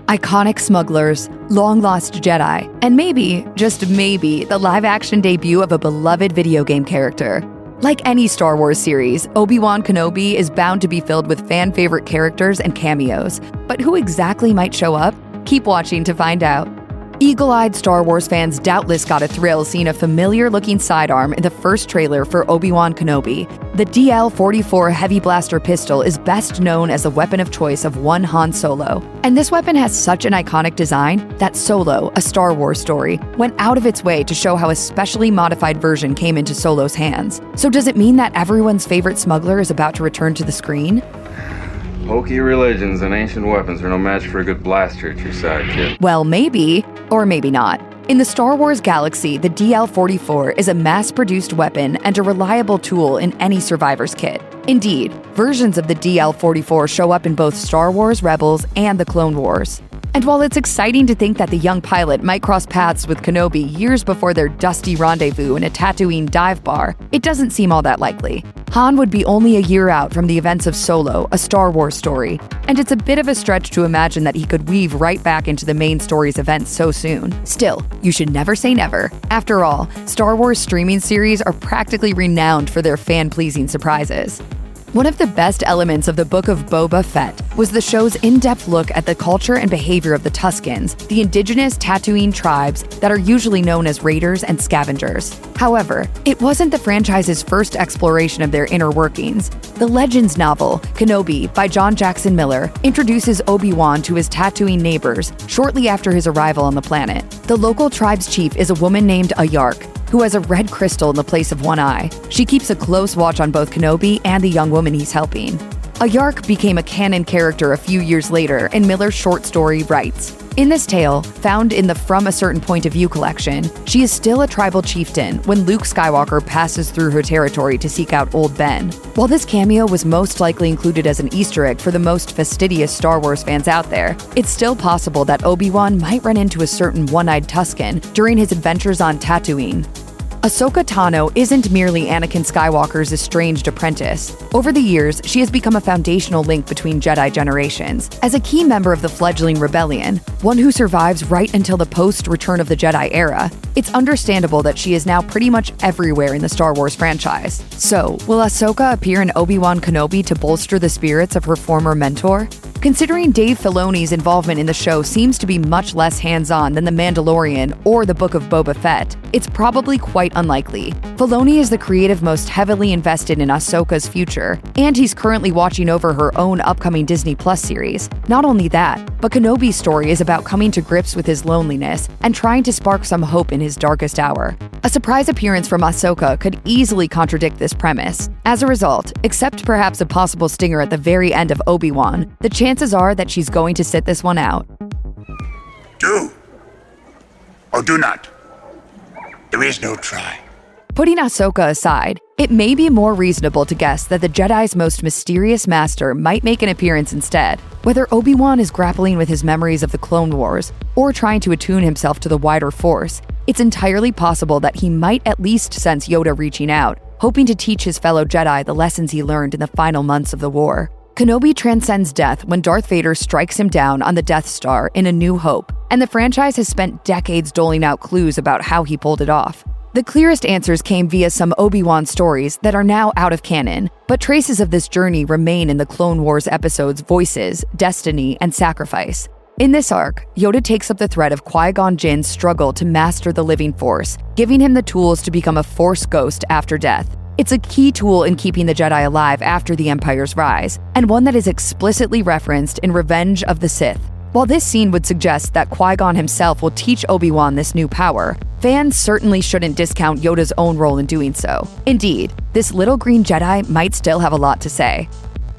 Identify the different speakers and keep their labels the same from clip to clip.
Speaker 1: iconic smugglers, long-lost Jedi, and maybe, just maybe, the live-action debut of a beloved video game character. Like any Star Wars series, Obi-Wan Kenobi is bound to be filled with fan-favorite characters and cameos. But who exactly might show up? Keep watching to find out. Eagle-eyed Star Wars fans doubtless got a thrill seeing a familiar-looking sidearm in the first trailer for Obi-Wan Kenobi. The DL-44 heavy blaster pistol is best known as the weapon of choice of one Han Solo. And this weapon has such an iconic design that Solo, a Star Wars story, went out of its way to show how a specially modified version came into Solo's hands. So does it mean that everyone's favorite smuggler is about to return to the screen?
Speaker 2: Hokey religions and ancient weapons are no match for a good blaster at your side, kid.
Speaker 1: Well, maybe, or maybe not. In the Star Wars galaxy, the DL-44 is a mass-produced weapon and a reliable tool in any survivor's kit. Indeed, versions of the DL-44 show up in both Star Wars Rebels and the Clone Wars. And while it's exciting to think that the young pilot might cross paths with Kenobi years before their dusty rendezvous in a Tatooine dive bar, it doesn't seem all that likely. Han would be only a year out from the events of Solo, a Star Wars story, and it's a bit of a stretch to imagine that he could weave right back into the main story's events so soon. Still, you should never say never. After all, Star Wars streaming series are practically renowned for their fan-pleasing surprises. One of the best elements of the Book of Boba Fett was the show's in-depth look at the culture and behavior of the Tuskens, the indigenous Tatooine tribes that are usually known as raiders and scavengers. However, it wasn't the franchise's first exploration of their inner workings. The Legends novel, Kenobi, by John Jackson Miller, introduces Obi-Wan to his Tatooine neighbors shortly after his arrival on the planet. The local tribe's chief is a woman named Ayark, who has a red crystal in the place of one eye. She keeps a close watch on both Kenobi and the young woman he's helping. Ayark became a canon character a few years later in Miller's short story Rights. In this tale, found in the From a Certain Point of View collection, she is still a tribal chieftain when Luke Skywalker passes through her territory to seek out Old Ben. While this cameo was most likely included as an Easter egg for the most fastidious Star Wars fans out there, it's still possible that Obi-Wan might run into a certain one-eyed Tusken during his adventures on Tatooine. Ahsoka Tano isn't merely Anakin Skywalker's estranged apprentice. Over the years, she has become a foundational link between Jedi generations. As a key member of the fledgling rebellion, one who survives right until the post-Return of the Jedi era, it's understandable that she is now pretty much everywhere in the Star Wars franchise. So, will Ahsoka appear in Obi-Wan Kenobi to bolster the spirits of her former mentor? Considering Dave Filoni's involvement in the show seems to be much less hands-on than The Mandalorian or the Book of Boba Fett, it's probably quite unlikely. Filoni is the creative most heavily invested in Ahsoka's future, and he's currently watching over her own upcoming Disney Plus series. Not only that, but Kenobi's story is about coming to grips with his loneliness and trying to spark some hope in his darkest hour. A surprise appearance from Ahsoka could easily contradict this premise. As a result, except perhaps a possible stinger at the very end of Obi-Wan, the chances are that she's going to sit this one out.
Speaker 3: Do or do not. There is no try.
Speaker 1: Putting Ahsoka aside, it may be more reasonable to guess that the Jedi's most mysterious master might make an appearance instead. Whether Obi-Wan is grappling with his memories of the Clone Wars or trying to attune himself to the wider Force, it's entirely possible that he might at least sense Yoda reaching out, hoping to teach his fellow Jedi the lessons he learned in the final months of the war. Kenobi transcends death when Darth Vader strikes him down on the Death Star in A New Hope, and the franchise has spent decades doling out clues about how he pulled it off. The clearest answers came via some Obi-Wan stories that are now out of canon, but traces of this journey remain in the Clone Wars episodes Voices, Destiny, and Sacrifice. In this arc, Yoda takes up the thread of Qui-Gon Jinn's struggle to master the living Force, giving him the tools to become a Force ghost after death. It's a key tool in keeping the Jedi alive after the Empire's rise, and one that is explicitly referenced in Revenge of the Sith. While this scene would suggest that Qui-Gon himself will teach Obi-Wan this new power, fans certainly shouldn't discount Yoda's own role in doing so. Indeed, this little green Jedi might still have a lot to say.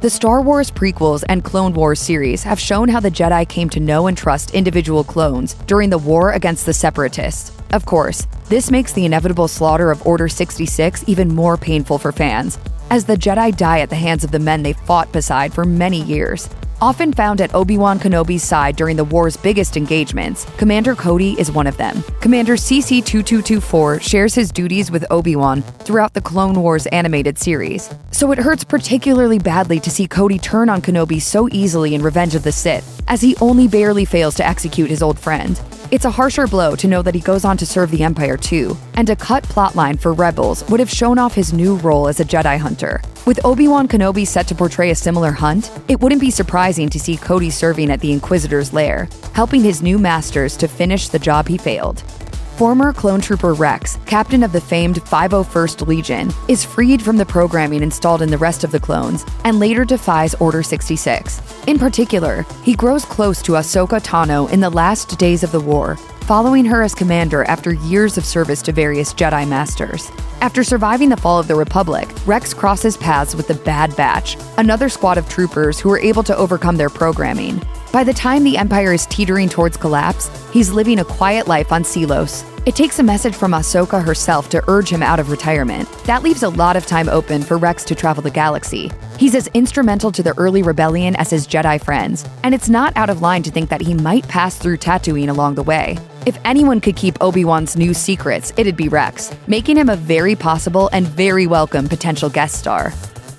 Speaker 1: The Star Wars prequels and Clone Wars series have shown how the Jedi came to know and trust individual clones during the war against the Separatists. Of course, this makes the inevitable slaughter of Order 66 even more painful for fans, as the Jedi die at the hands of the men they fought beside for many years. Often found at Obi-Wan Kenobi's side during the war's biggest engagements, Commander Cody is one of them. Commander CC-2224 shares his duties with Obi-Wan throughout the Clone Wars animated series, so it hurts particularly badly to see Cody turn on Kenobi so easily in Revenge of the Sith, as he only barely fails to execute his old friend. It's a harsher blow to know that he goes on to serve the Empire too, and a cut plotline for Rebels would have shown off his new role as a Jedi hunter. With Obi-Wan Kenobi set to portray a similar hunt, it wouldn't be surprising to see Cody serving at the Inquisitor's lair, helping his new masters to finish the job he failed. Former clone trooper Rex, captain of the famed 501st Legion, is freed from the programming installed in the rest of the clones and later defies Order 66. In particular, he grows close to Ahsoka Tano in the last days of the war, following her as commander after years of service to various Jedi Masters. After surviving the fall of the Republic, Rex crosses paths with the Bad Batch, another squad of troopers who are able to overcome their programming. By the time the Empire is teetering towards collapse, he's living a quiet life on Selos. It takes a message from Ahsoka herself to urge him out of retirement. That leaves a lot of time open for Rex to travel the galaxy. He's as instrumental to the early rebellion as his Jedi friends, and it's not out of line to think that he might pass through Tatooine along the way. If anyone could keep Obi-Wan's new secrets, it'd be Rex, making him a very possible and very welcome potential guest star.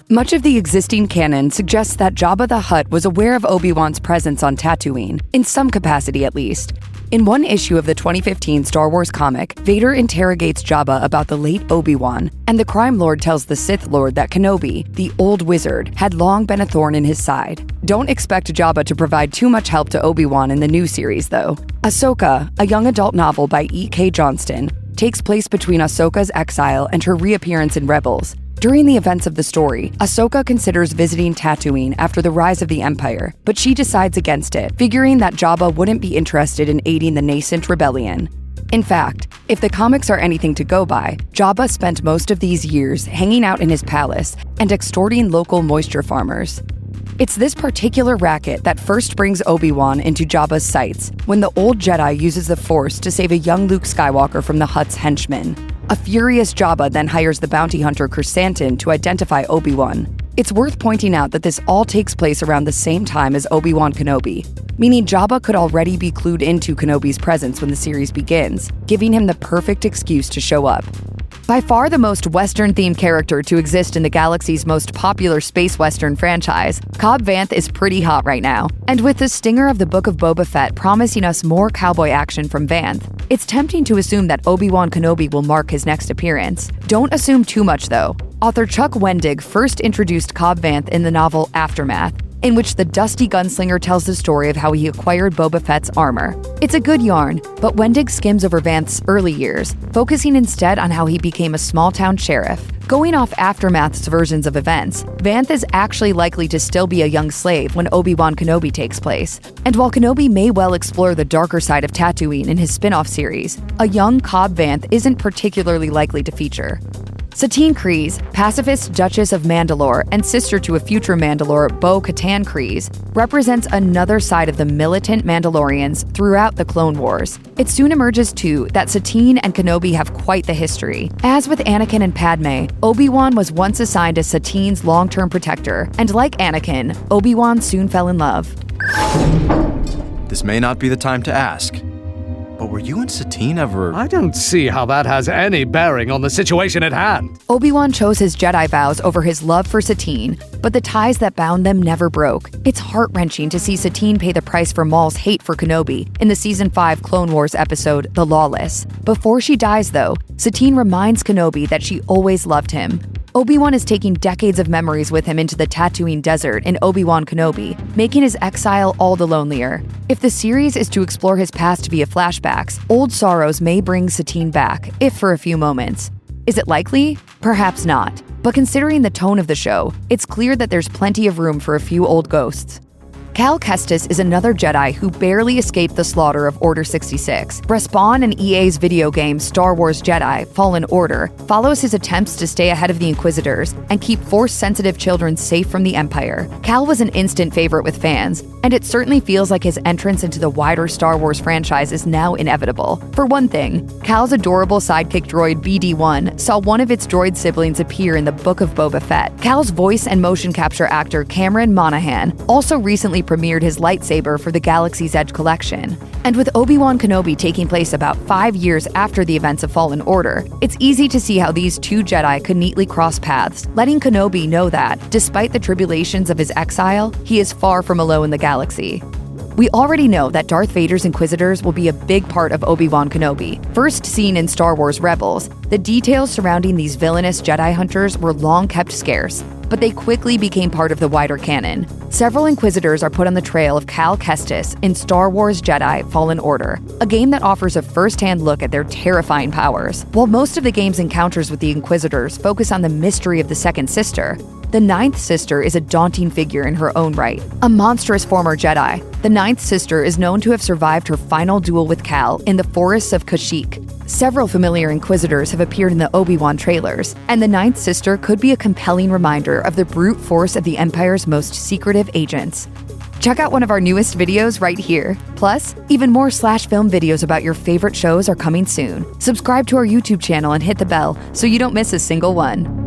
Speaker 1: Much of the existing canon suggests that Jabba the Hutt was aware of Obi-Wan's presence on Tatooine, in some capacity at least. In one issue of the 2015 Star Wars comic, Vader interrogates Jabba about the late Obi-Wan, and the crime lord tells the Sith Lord that Kenobi, the old wizard, had long been a thorn in his side. Don't expect Jabba to provide too much help to Obi-Wan in the new series, though. Ahsoka, a young adult novel by E.K. Johnston, takes place between Ahsoka's exile and her reappearance in Rebels. During the events of the story, Ahsoka considers visiting Tatooine after the rise of the Empire, but she decides against it, figuring that Jabba wouldn't be interested in aiding the nascent rebellion. In fact, if the comics are anything to go by, Jabba spent most of these years hanging out in his palace and extorting local moisture farmers. It's this particular racket that first brings Obi-Wan into Jabba's sights when the old Jedi uses the Force to save a young Luke Skywalker from the Hutt's henchmen. A furious Jabba then hires the bounty hunter Chrysanthemum to identify Obi-Wan. It's worth pointing out that this all takes place around the same time as Obi-Wan Kenobi, meaning Jabba could already be clued into Kenobi's presence when the series begins, giving him the perfect excuse to show up. By far the most Western-themed character to exist in the galaxy's most popular space Western franchise, Cobb Vanth is pretty hot right now. And with the stinger of the Book of Boba Fett promising us more cowboy action from Vanth, it's tempting to assume that Obi-Wan Kenobi will mark his next appearance. Don't assume too much, though. Author Chuck Wendig first introduced Cobb Vanth in the novel Aftermath, in which the dusty gunslinger tells the story of how he acquired Boba Fett's armor. It's a good yarn, but Wendig skims over Vanth's early years, focusing instead on how he became a small-town sheriff. Going off Aftermath's versions of events, Vanth is actually likely to still be a young slave when Obi-Wan Kenobi takes place. And while Kenobi may well explore the darker side of Tatooine in his spin-off series, a young Cobb Vanth isn't particularly likely to feature. Satine Kryze, pacifist Duchess of Mandalore and sister to a future Mandalore, Bo-Katan Kryze, represents another side of the militant Mandalorians throughout the Clone Wars. It soon emerges, too, that Satine and Kenobi have quite the history. As with Anakin and Padme, Obi-Wan was once assigned as Satine's long-term protector, and like Anakin, Obi-Wan soon fell in love.
Speaker 4: This may not be the time to ask, but were you and Satine ever—
Speaker 5: I don't see how that has any bearing on the situation at hand.
Speaker 1: Obi-Wan chose his Jedi vows over his love for Satine, but the ties that bound them never broke. It's heart-wrenching to see Satine pay the price for Maul's hate for Kenobi in the Season 5 Clone Wars episode, The Lawless. Before she dies, though, Satine reminds Kenobi that she always loved him. Obi-Wan is taking decades of memories with him into the Tatooine desert in Obi-Wan Kenobi, making his exile all the lonelier. If the series is to explore his past via flashbacks, old sorrows may bring Satine back, if for a few moments. Is it likely? Perhaps not. But considering the tone of the show, it's clear that there's plenty of room for a few old ghosts. Cal Kestis is another Jedi who barely escaped the slaughter of Order 66. Respawn and EA's video game Star Wars Jedi: Fallen Order follows his attempts to stay ahead of the Inquisitors and keep Force-sensitive children safe from the Empire. Cal was an instant favorite with fans, and it certainly feels like his entrance into the wider Star Wars franchise is now inevitable. For one thing, Cal's adorable sidekick droid BD-1 saw one of its droid siblings appear in the Book of Boba Fett. Cal's voice and motion capture actor Cameron Monaghan also recently premiered his lightsaber for the Galaxy's Edge collection. And with Obi-Wan Kenobi taking place about 5 years after the events of Fallen Order, it's easy to see how these two Jedi could neatly cross paths, letting Kenobi know that, despite the tribulations of his exile, he is far from alone in the galaxy. We already know that Darth Vader's Inquisitors will be a big part of Obi-Wan Kenobi. First seen in Star Wars Rebels, the details surrounding these villainous Jedi hunters were long kept scarce, but they quickly became part of the wider canon. Several Inquisitors are put on the trail of Cal Kestis in Star Wars Jedi Fallen Order, a game that offers a first-hand look at their terrifying powers. While most of the game's encounters with the Inquisitors focus on the mystery of the second sister, the ninth sister is a daunting figure in her own right. A monstrous former Jedi, the ninth sister is known to have survived her final duel with Cal in the forests of Kashyyyk. Several familiar Inquisitors have appeared in the Obi-Wan trailers, and the ninth sister could be a compelling reminder of the brute force of the Empire's most secretive agents. Check out one of our newest videos right here. Plus, even more SlashFilm videos about your favorite shows are coming soon. Subscribe to our YouTube channel and hit the bell so you don't miss a single one.